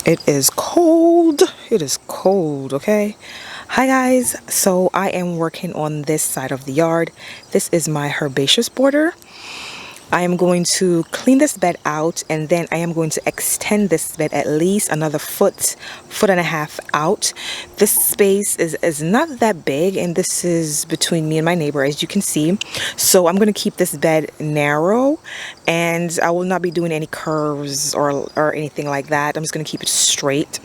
It is cold. It is cold, okay? Hi guys. So I am working on this side of the yard. This is my herbaceous border. I am going to clean this bed out, and then I am going to extend this bed at least another foot and a half out. This space is not that big, and this is between me and my neighbor, as you can see. So I'm going to keep this bed narrow, and I will not be doing any curves or anything like that. I'm just going to keep it straight.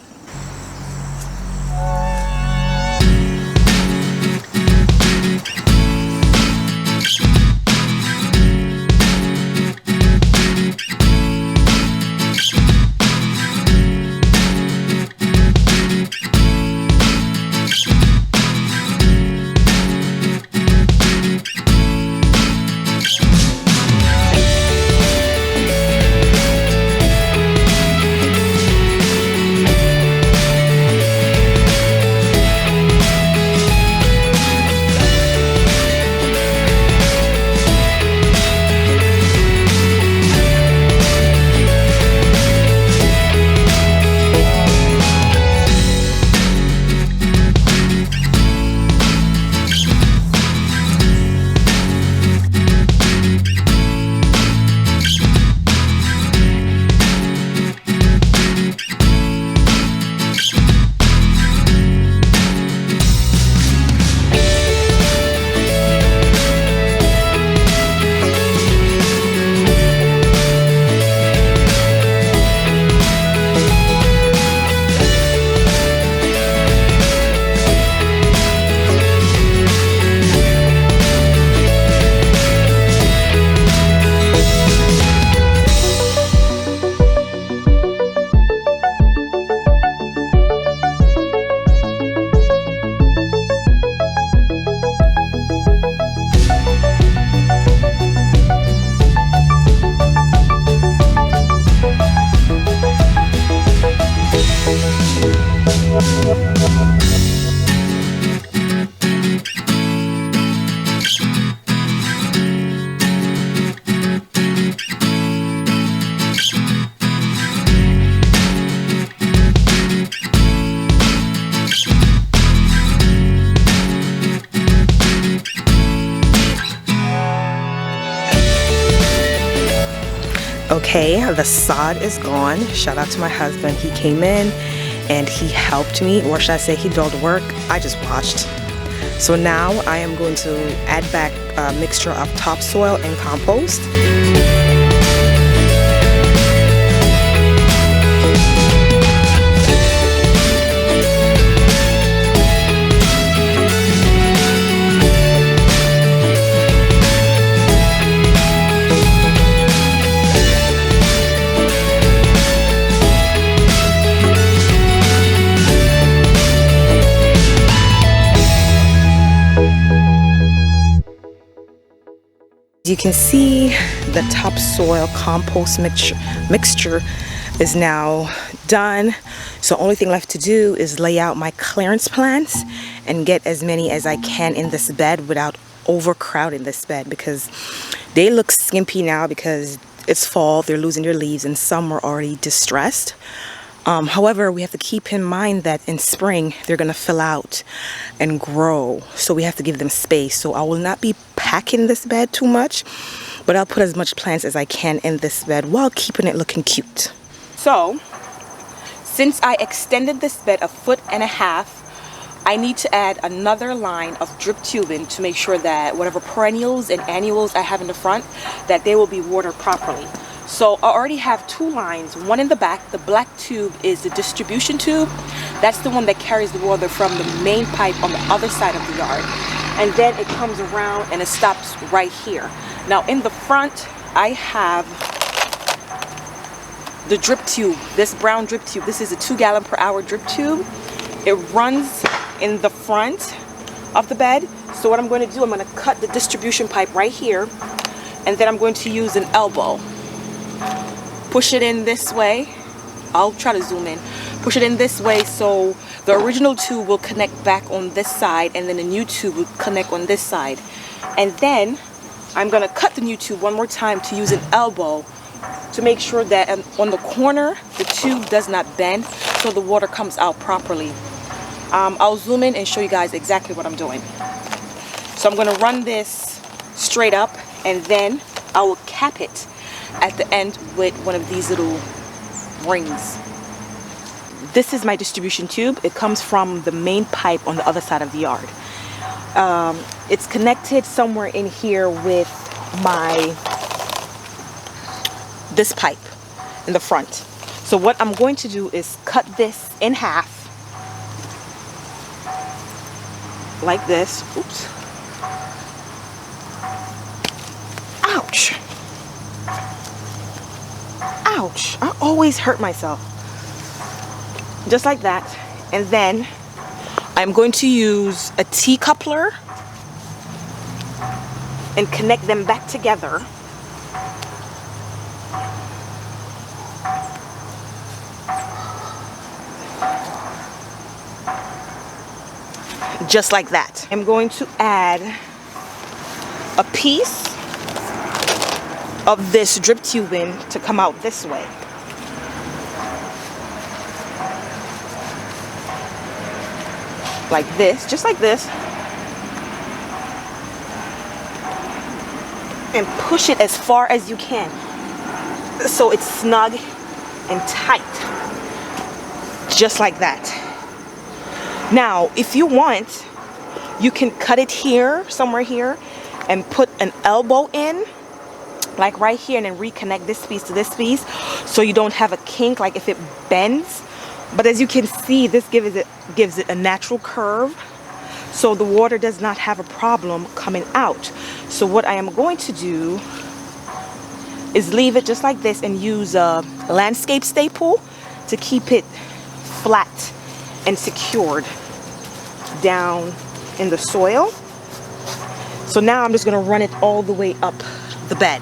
Okay, the sod is gone. Shout out to my husband. He came in and he helped me, or should I say he did all the work. I just watched. So now I am going to add back a mixture of topsoil and compost. You can see the topsoil compost mixture is now done. So only thing left to do is lay out my clearance plants and get as many as I can in this bed without overcrowding this bed, because they look skimpy now because it's fall, they're losing their leaves, and some are already distressed. However, we have to keep in mind that in spring they're going to fill out and grow, so we have to give them space. So I will not be packing this bed too much, but I'll put as much plants as I can in this bed while keeping it looking cute. So since I extended this bed a foot and a half, I need to add another line of drip tubing to make sure that whatever perennials and annuals I have in the front, that they will be watered properly. So I already have two lines, one in the back. The black tube is the distribution tube. That's the one that carries the water from the main pipe on the other side of the yard. And then it comes around and it stops right here. Now in the front, I have the drip tube, this brown drip tube. This is a 2 gallon per hour drip tube. It runs in the front of the bed. So what I'm going to do, I'm going to cut the distribution pipe right here, and then I'm going to use an elbow. Push it in this way. I'll try to zoom in. Push it in this way so the original tube will connect back on this side, and then the new tube will connect on this side. And then I'm going to cut the new tube one more time to use an elbow to make sure that on the corner the tube does not bend. so the water comes out properly. I'll zoom in and show you guys exactly what I'm doing. So I'm going to run this straight up, and then I will cap it at the end with one of these little rings. This is my distribution tube. It comes from the main pipe on the other side of the yard. It's connected somewhere in here with this pipe in the front. So what I'm going to do is cut this in half like this. Oops. Ouch. Ouch. I always hurt myself. Just like that. And then I'm going to use a T-coupler and connect them back together. Just like that. I'm going to add a piece of this drip tubing to come out this way. Like this, just like this. And push it as far as you can so it's snug and tight. Just like that. Now, if you want, you can cut it here, somewhere here, and put an elbow in, like right here, and then reconnect this piece to this piece so you don't have a kink, like if it bends. But as you can see, this gives it a natural curve, so the water does not have a problem coming out. So what I am going to do is leave it just like this and use a landscape staple to keep it flat and secured down in the soil. So now I'm just going to run it all the way up the bed.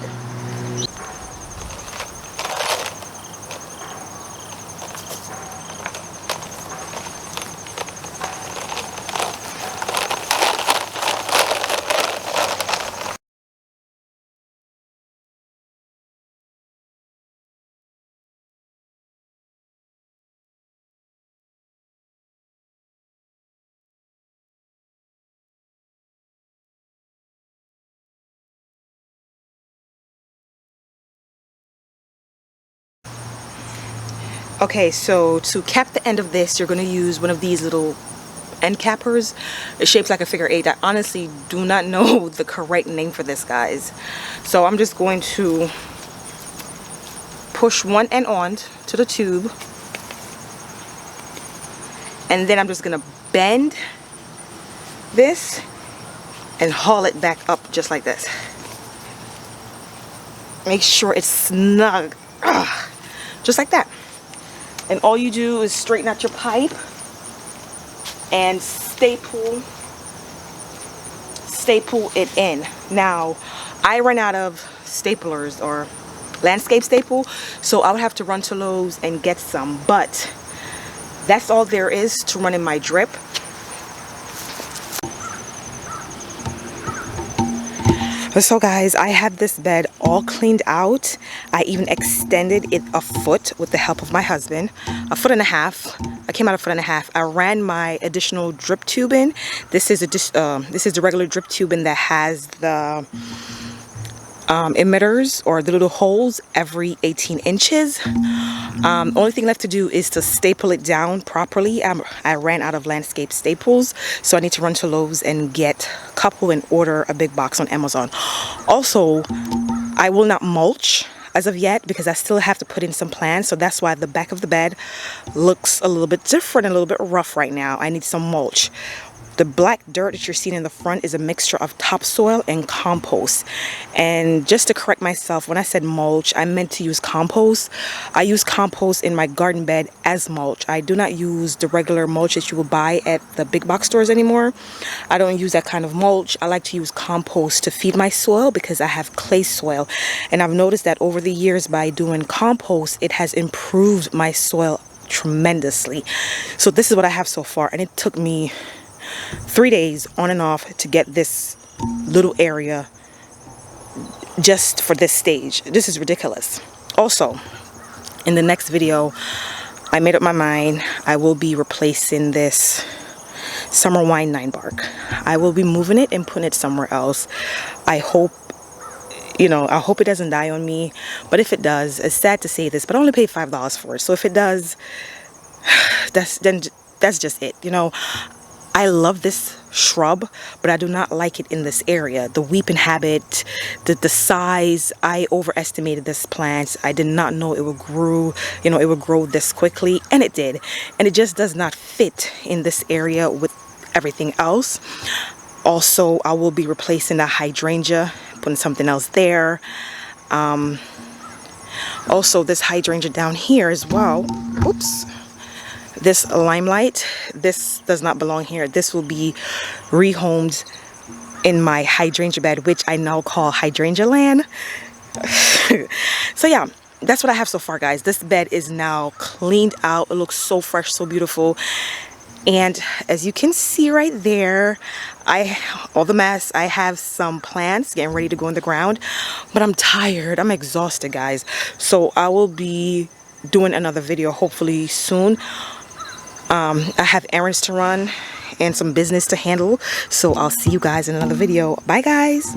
Okay, so to cap the end of this, you're going to use one of these little end cappers. It's shaped like a figure 8. I honestly do not know the correct name for this, guys. So I'm just going to push one end on to the tube, and then I'm just going to bend this and haul it back up just like this. Make sure it's snug. Just like that. And all you do is straighten out your pipe and staple it in. Now, I ran out of staplers or landscape staple, so I would have to run to Lowe's and get some. But that's all there is to running my drip. So guys, I have this bed all cleaned out. I even extended it a foot with the help of my husband. 1.5 feet. I came out 1.5 feet. I ran my additional drip tubing. This is the regular drip tubing that has the emitters or the little holes every 18 inches. Only thing left to do is to staple it down properly. I ran out of landscape staples, so I need to run to Lowe's and get a couple and order a big box on Amazon. Also, I will not mulch as of yet because I still have to put in some plants, so that's why the back of the bed looks a little bit different and a little bit rough right now. I need some mulch. The black dirt that you're seeing in the front is a mixture of topsoil and compost. And just to correct myself, when I said mulch, I meant to use compost. I use compost in my garden bed as mulch. I do not use the regular mulch that you will buy at the big box stores anymore. I don't use that kind of mulch. I like to use compost to feed my soil because I have clay soil. And I've noticed that over the years by doing compost, it has improved my soil tremendously. So this is what I have so far, and it took me 3 days on and off to get this little area just for this stage. This is ridiculous. Also, in the next video, I made up my mind. I will be replacing this summer wine 9 bark. I will be moving it and putting it somewhere else. I hope, you know, I hope it doesn't die on me. But if it does, it's sad to say this, but I only paid $5 for it. So if it does, that's just it. You know, I love this shrub, but I do not like it in this area. The weeping habit, the size, I overestimated this plant. I did not know it would grow, you know, it would grow this quickly, and it did. And it just does not fit in this area with everything else. Also, I will be replacing the hydrangea, putting something else there. Also, this hydrangea down here as well. Oops. This limelight, this does not belong here. This will be rehomed in my hydrangea bed, which I now call hydrangea land. So yeah, that's what I have so far, guys. This bed is now cleaned out. It looks so fresh, so beautiful. And as you can see right there, all the mess, I have some plants getting ready to go in the ground, but I'm tired. I'm exhausted, guys. So I will be doing another video hopefully soon. I have errands to run and some business to handle, so I'll see you guys in another video. Bye, guys.